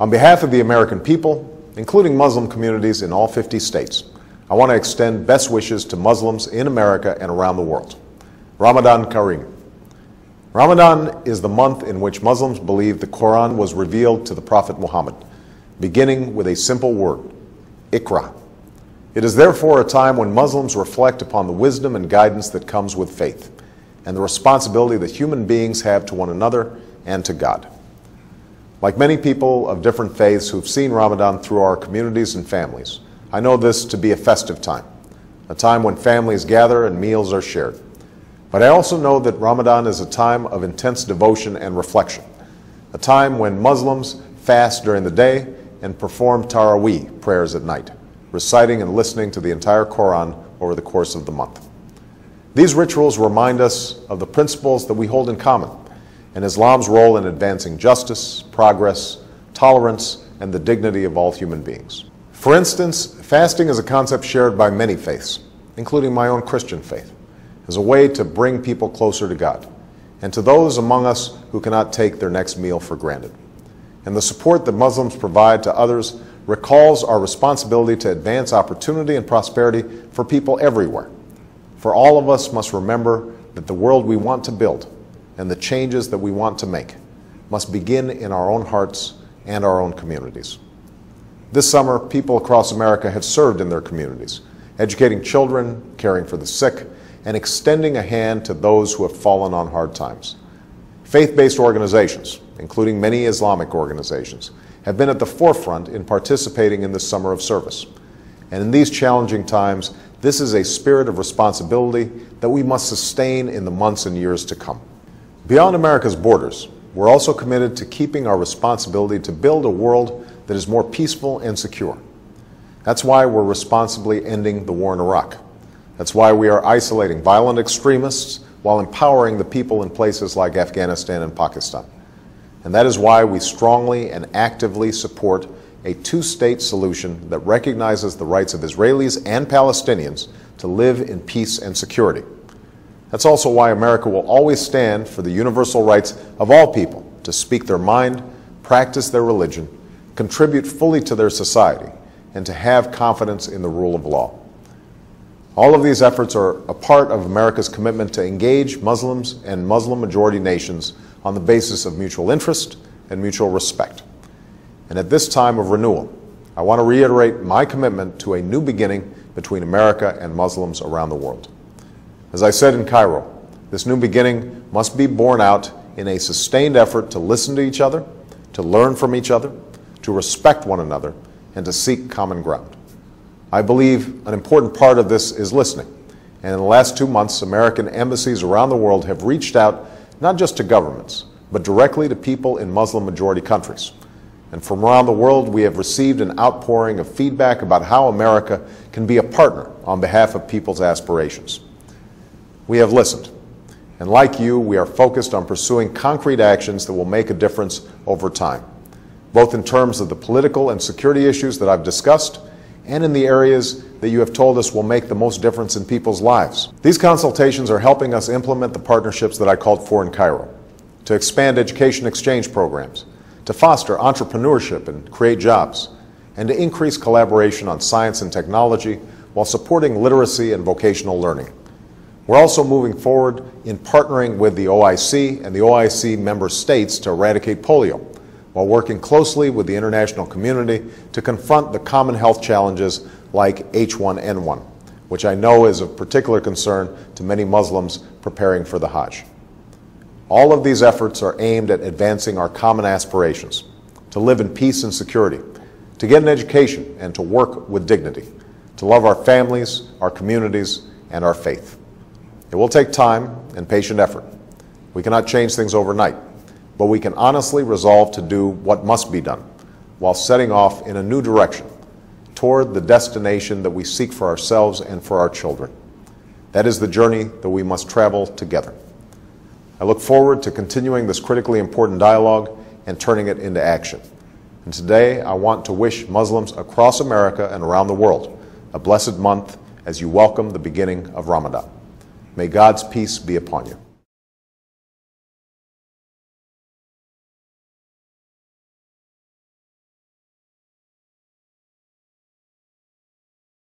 On behalf of the American people, including Muslim communities in all 50 states, I want to extend best wishes to Muslims in America and around the world. Ramadan Kareem. Ramadan is the month in which Muslims believe the Quran was revealed to the Prophet Muhammad, beginning with a simple word, Iqra. It is therefore a time when Muslims reflect upon the wisdom and guidance that comes with faith, and the responsibility that human beings have to one another and to God. Like many people of different faiths who've seen Ramadan through our communities and families, I know this to be a festive time, a time when families gather and meals are shared. But I also know that Ramadan is a time of intense devotion and reflection, a time when Muslims fast during the day and perform Taraweeh prayers at night, reciting and listening to the entire Quran over the course of the month. These rituals remind us of the principles that we hold in common and Islam's role in advancing justice, progress, tolerance, and the dignity of all human beings. For instance, fasting is a concept shared by many faiths, including my own Christian faith, as a way to bring people closer to God and to those among us who cannot take their next meal for granted. And the support that Muslims provide to others recalls our responsibility to advance opportunity and prosperity for people everywhere. For all of us must remember that the world we want to build and the changes that we want to make must begin in our own hearts and our own communities. This summer, people across America have served in their communities, educating children, caring for the sick, and extending a hand to those who have fallen on hard times. Faith-based organizations, including many Islamic organizations, have been at the forefront in participating in this summer of service. And in these challenging times, this is a spirit of responsibility that we must sustain in the months and years to come. Beyond America's borders, we're also committed to keeping our responsibility to build a world that is more peaceful and secure. That's why we're responsibly ending the war in Iraq. That's why we are isolating violent extremists while empowering the people in places like Afghanistan and Pakistan. And that is why we strongly and actively support a two-state solution that recognizes the rights of Israelis and Palestinians to live in peace and security. That's also why America will always stand for the universal rights of all people to speak their mind, practice their religion, contribute fully to their society, and to have confidence in the rule of law. All of these efforts are a part of America's commitment to engage Muslims and Muslim-majority nations on the basis of mutual interest and mutual respect. And at this time of renewal, I want to reiterate my commitment to a new beginning between America and Muslims around the world. As I said in Cairo, this new beginning must be borne out in a sustained effort to listen to each other, to learn from each other, to respect one another, and to seek common ground. I believe an important part of this is listening. And in the last 2 months, American embassies around the world have reached out not just to governments, but directly to people in Muslim-majority countries. And from around the world, we have received an outpouring of feedback about how America can be a partner on behalf of people's aspirations. We have listened, and like you, we are focused on pursuing concrete actions that will make a difference over time, both in terms of the political and security issues that I've discussed, and in the areas that you have told us will make the most difference in people's lives. These consultations are helping us implement the partnerships that I called for in Cairo, to expand education exchange programs, to foster entrepreneurship and create jobs, and to increase collaboration on science and technology while supporting literacy and vocational learning. We're also moving forward in partnering with the OIC and the OIC member states to eradicate polio, while working closely with the international community to confront the common health challenges like H1N1, which I know is of particular concern to many Muslims preparing for the Hajj. All of these efforts are aimed at advancing our common aspirations, to live in peace and security, to get an education and to work with dignity, to love our families, our communities, and our faith. It will take time and patient effort. We cannot change things overnight, but we can honestly resolve to do what must be done while setting off in a new direction toward the destination that we seek for ourselves and for our children. That is the journey that we must travel together. I look forward to continuing this critically important dialogue and turning it into action. And today, I want to wish Muslims across America and around the world a blessed month as you welcome the beginning of Ramadan. May God's peace be upon you.